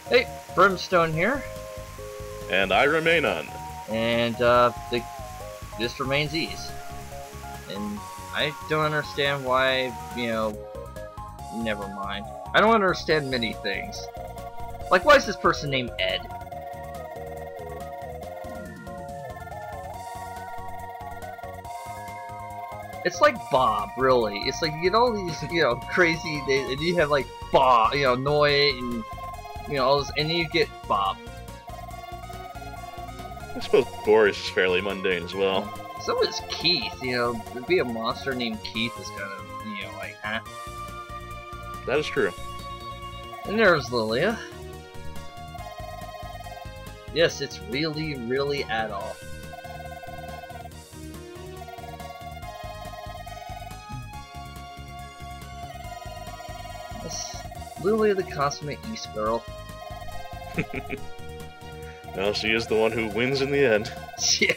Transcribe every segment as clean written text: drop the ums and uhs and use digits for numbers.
Hey, Brimstone here, And I remain Un. and this remains Ease. And I don't understand why, never mind. I don't understand many things. Like, why is this person named Ed? It's like Bob, really. It's like you get all these, crazy days, and you have like Bob, Noy, and all this, and then you get Bob. I suppose Boris is fairly mundane as well. So is Keith. To be a monster named Keith is kind of, like, huh? That is true. And there's Lilia. Yes, it's really, really Adol. Lilia, the consummate East girl. Well, she is the one who wins in the end. Yeah.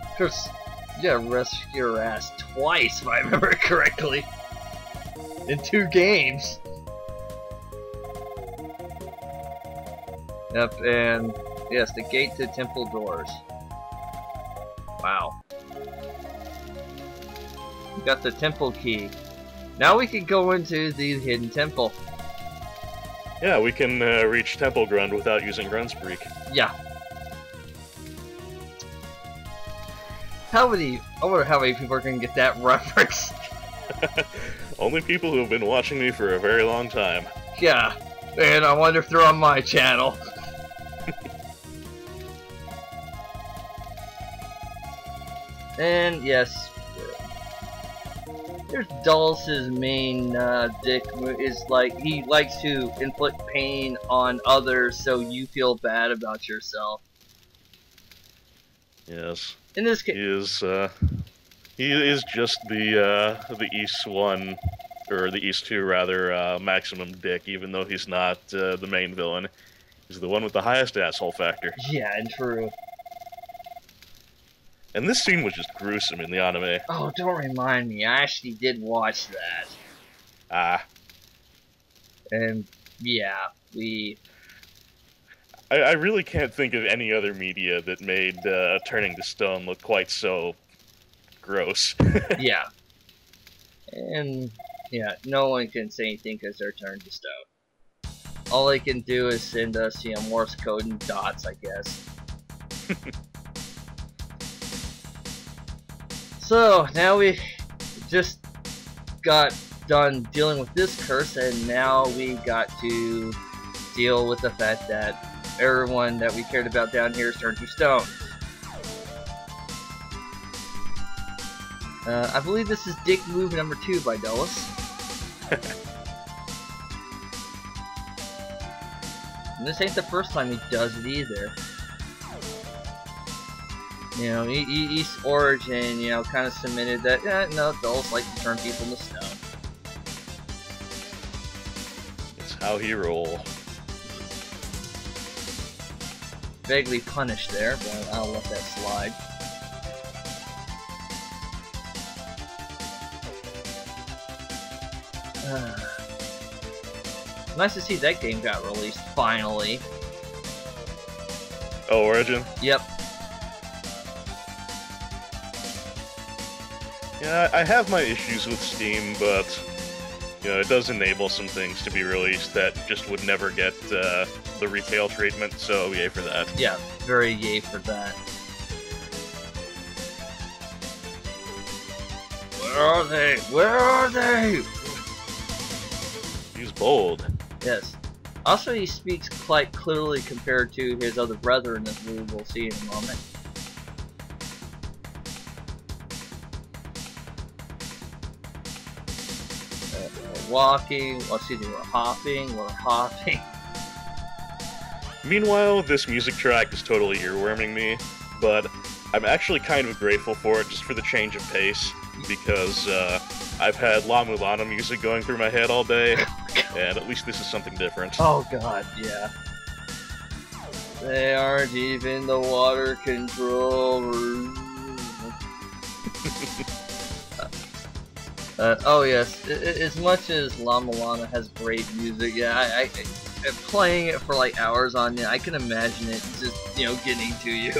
Of course, you gotta rescue her ass twice, if I remember correctly. In 2 games. Yep, and yes, the gate to temple doors. Wow. We got the temple key. Now we can go into the hidden temple. Yeah, we can reach Temple Grund without using Grunspreak. Yeah. I wonder how many people are going to get that reference. Only people who have been watching me for a very long time. Yeah. And I wonder if they're on my channel. And yes, there's Dulless's main dick is like he likes to inflict pain on others, so you feel bad about yourself. Yes. In this case, he is just the East 1, or the East 2 rather, maximum dick, even though he's not the main villain. He's the one with the highest asshole factor. yeah, and true. And this scene was just gruesome in the anime. Oh, don't remind me. I actually did watch that. Ah. And yeah, I really can't think of any other media that made Turning to Stone look quite so gross. yeah. And yeah, no one can say anything because they're turned to stone. All they can do is send us, Morse code and dots, I guess. So, now we just got done dealing with this curse, and now we got to deal with the fact that everyone that we cared about down here is turned to stone. I believe this is Dick Move number 2 by Duless. And this ain't the first time he does it either. East Origin, kind of submitted that, no, Duless like to turn people into stone. It's how he roll. Vaguely punished there, but I'll let that slide. Nice to see that game got released, finally. Oh, Origin? Yep. Yeah, I have my issues with Steam, but it does enable some things to be released that just would never get the retail treatment, so yay for that. Yeah, very yay for that. Where are they? Where are they? He's bold. Yes. Also, he speaks quite clearly compared to his other brethren, as we will see in a moment. We're walking, we're hopping. Meanwhile, this music track is totally earworming me, but I'm actually kind of grateful for it just for the change of pace, because I've had La Mulana music going through my head all day, and at least this is something different. Oh god, yeah. They aren't even the water control room. Oh yes, as much as La Mulana has great music, yeah, playing it for like hours on it, I can imagine it just, you know, getting to you.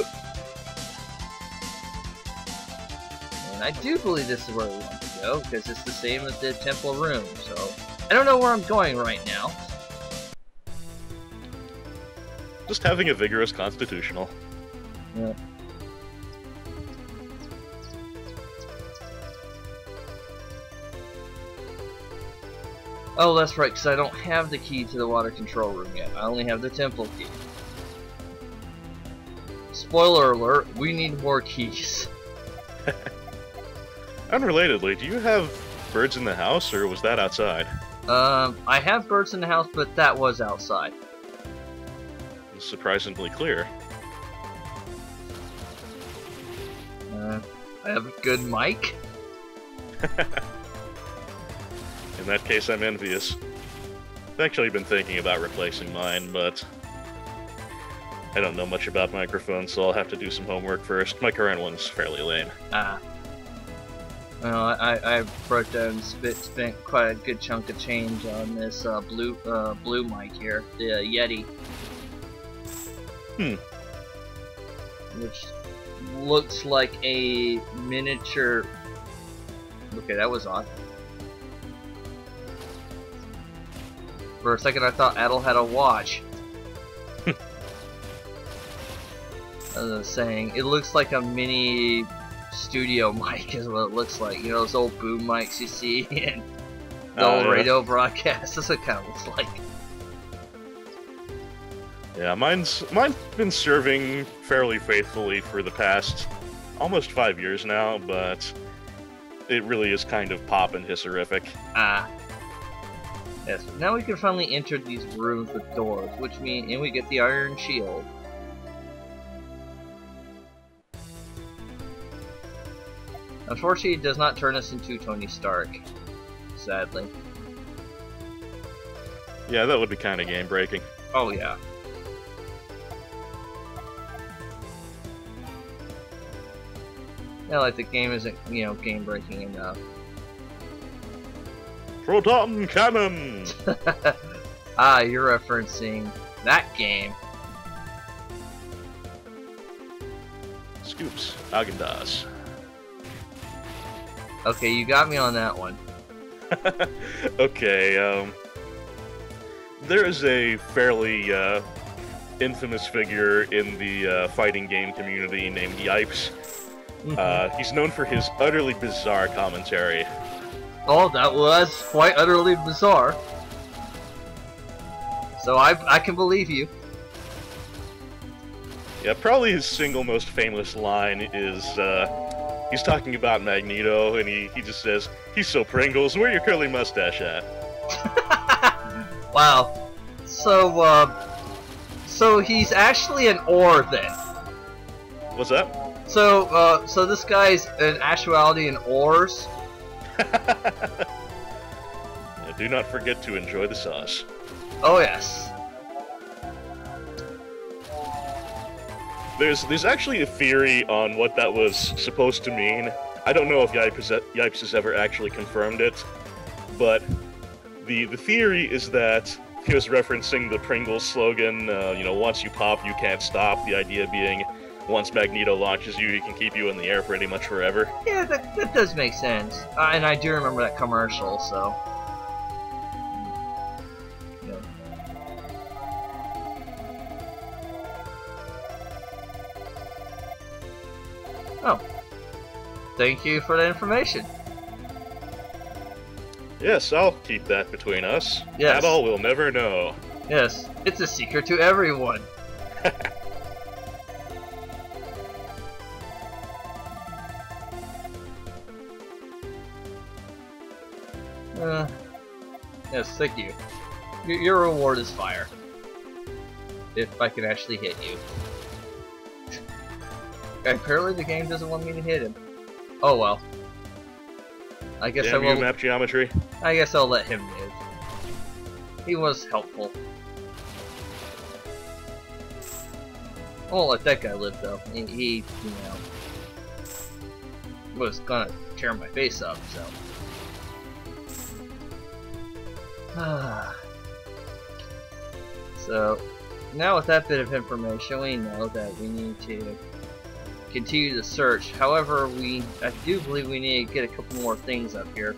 And I do believe this is where we want to go, because it's the same as the temple room, so I don't know where I'm going right now. Just having a vigorous constitutional. Yeah. Oh, that's right, because I don't have the key to the water control room yet. I only have the temple key. Spoiler alert, we need more keys. Unrelatedly, do you have birds in the house, or was that outside? I have birds in the house, but that was outside. It's surprisingly clear. I have a good mic. In that case, I'm envious. I've actually been thinking about replacing mine, but I don't know much about microphones, so I'll have to do some homework first. My current one's fairly lame. Well, I broke down and spent quite a good chunk of change on this blue mic here, the Yeti. Which looks like a miniature. Okay, that was odd. For a second I thought Adol had a watch. As I was saying, it looks like a mini studio mic is what it looks like. You know those old boom mics you see in the old radio broadcasts? That's what it kind of looks like. Yeah, mine's been serving fairly faithfully for the past almost 5 years now, but it really is kind of pop and hisserific. Yes, now we can finally enter these rooms with doors, which means, and we get the iron shield. Unfortunately, it does not turn us into Tony Stark, sadly. Yeah, that would be kind of game-breaking. Oh yeah. Yeah, like the game isn't, you know, game-breaking enough. Proton Cannon! Ah, you're referencing that game. Scoops. Agendas. Okay, you got me on that one. Okay, there is a fairly, infamous figure in the, fighting game community named Yipes. He's known for his utterly bizarre commentary. Oh, that was quite utterly bizarre. So I can believe you. Yeah, probably his single most famous line is, he's talking about Magneto, and he just says, "He's so Pringles, where your curly mustache at?" Wow. So he's actually an ore then. What's that? So this guy's in actuality an ores. Do not forget to enjoy the sauce. Oh yes. There's actually a theory on what that was supposed to mean. I don't know if Yipes has ever actually confirmed it, but the theory is that he was referencing the Pringles slogan, you know, once you pop, you can't stop, the idea being once Magneto launches you, he can keep you in the air pretty much forever. Yeah, that does make sense. And I do remember that commercial, so... Yeah. Oh. Thank you for the information. Yes, I'll keep that between us. Yes. Adol will never know. Yes, it's a secret to everyone. Yes, thank you. Your reward is fire. If I can actually hit you. Apparently the game doesn't want me to hit him. Oh well. I guess Damn I will. you, map geometry. I guess I'll let him live. He was helpful. I won't let that guy live though. He you know, was gonna tear my face up, so. So, now with that bit of information, we know that we need to continue the search. However, I do believe we need to get a couple more things up here.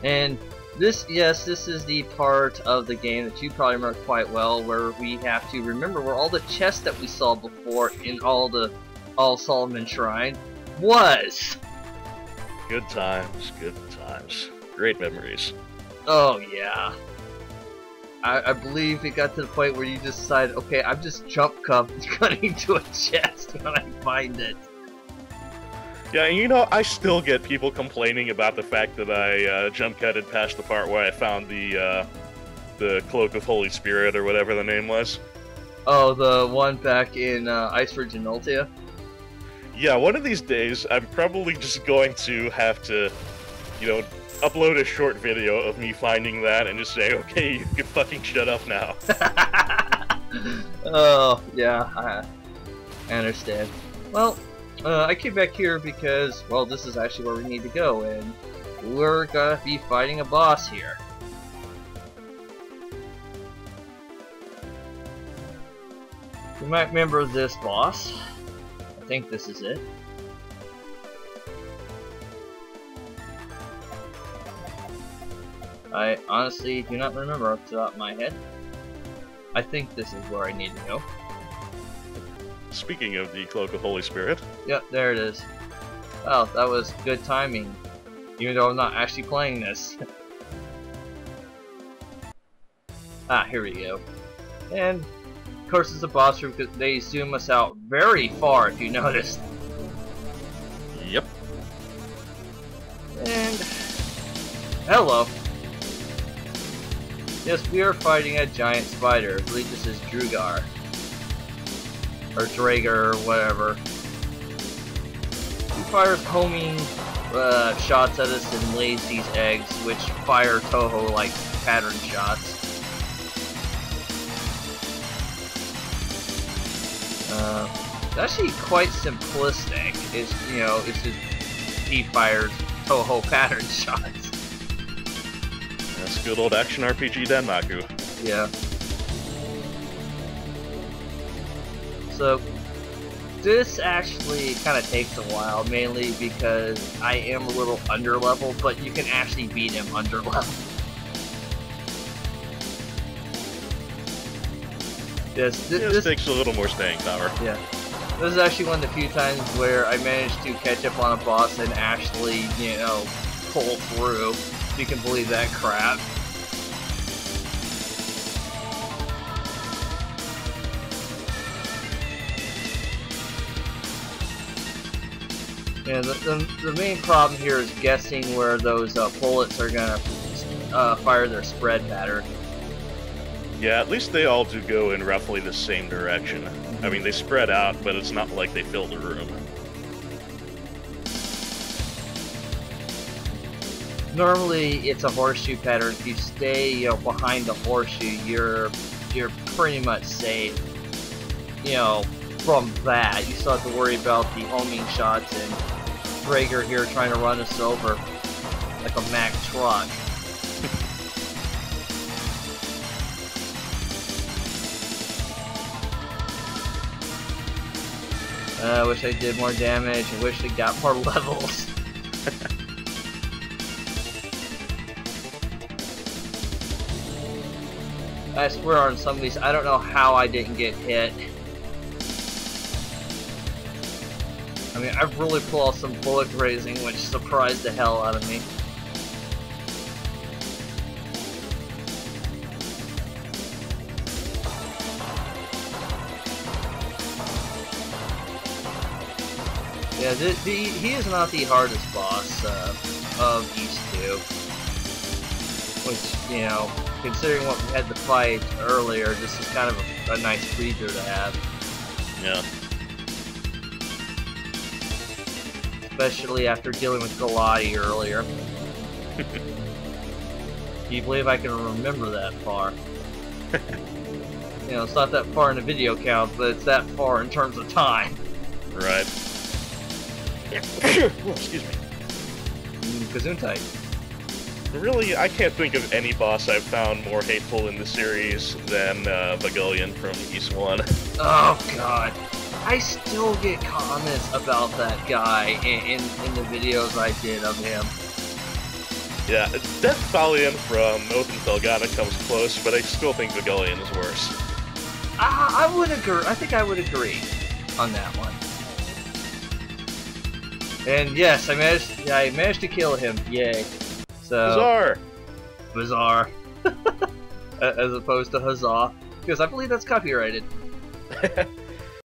And this is the part of the game that you probably remember quite well, where we have to remember where all the chests that we saw before in all Solomon Shrine was. Good times, good times. Great memories. Oh yeah. I believe it got to the point where you just decided, okay, I'm just jump cutting to a chest when I find it. Yeah, and you know, I still get people complaining about the fact that I jump cutted past the part where I found the Cloak of Holy Spirit, or whatever the name was. Oh, the one back in Icebridge and Nultia? Yeah, one of these days, I'm probably just going to have to, you know, upload a short video of me finding that and just say, okay, you can fucking shut up now. Oh, yeah, I understand. Well, I came back here because, well, this is actually where we need to go, and we're gonna be fighting a boss here. You might remember this boss. I think this is it. I honestly do not remember off the top of my head. I think this is where I need to go. Speaking of the Cloak of Holy Spirit. Yep, there it is. Oh, that was good timing. Even though I'm not actually playing this. Ah, here we go. And, of course, it's a boss room because they zoom us out very far, if you noticed. Yep. And, hello. Yes, we are fighting a giant spider. I believe this is Drugar. Or Drager, or whatever. He fires homing shots at us and lays these eggs, which fire Toho like pattern shots. It's actually quite simplistic. It's just he fires Toho pattern shots. That's good old action RPG Denmaku. Yeah. So, this actually kind of takes a while, mainly because I am a little underleveled, but you can actually beat him underleveled. Yes, this takes a little more staying power. Yeah. This is actually one of the few times where I managed to catch up on a boss and actually, pull through. If you can believe that crap. Yeah, the main problem here is guessing where those bullets are gonna fire their spread pattern. Yeah, at least they all do go in roughly the same direction. I mean, they spread out, but it's not like they fill the room. Normally, it's a horseshoe pattern. If you stay, behind the horseshoe, you're pretty much safe. From that, you still have to worry about the homing shots and Drager here trying to run us over like a Mack truck. I wish I did more damage. I wish I got more levels. I swear on some of these, I don't know how I didn't get hit. I mean, I've really pulled off some bullet grazing, which surprised the hell out of me. Yeah, he is not the hardest boss of these two. Which, considering what we had to fight earlier, this is kind of a nice breather to have. Yeah. Especially after dealing with Galati earlier. Do you believe I can remember that far? It's not that far in the video count, but it's that far in terms of time. Right. Oh, excuse me. Gesundheit. Really, I can't think of any boss I've found more hateful in the series than Bagullion from East 1. Oh god. I still get comments about that guy in the videos I did of him. Yeah, Death Thalion from Oath and Felghana comes close, but I still think Bagullion is worse. I would agree. I think I would agree on that one. And yes, I managed to kill him. Yay! So bizarre, as opposed to huzzah, because I believe that's copyrighted.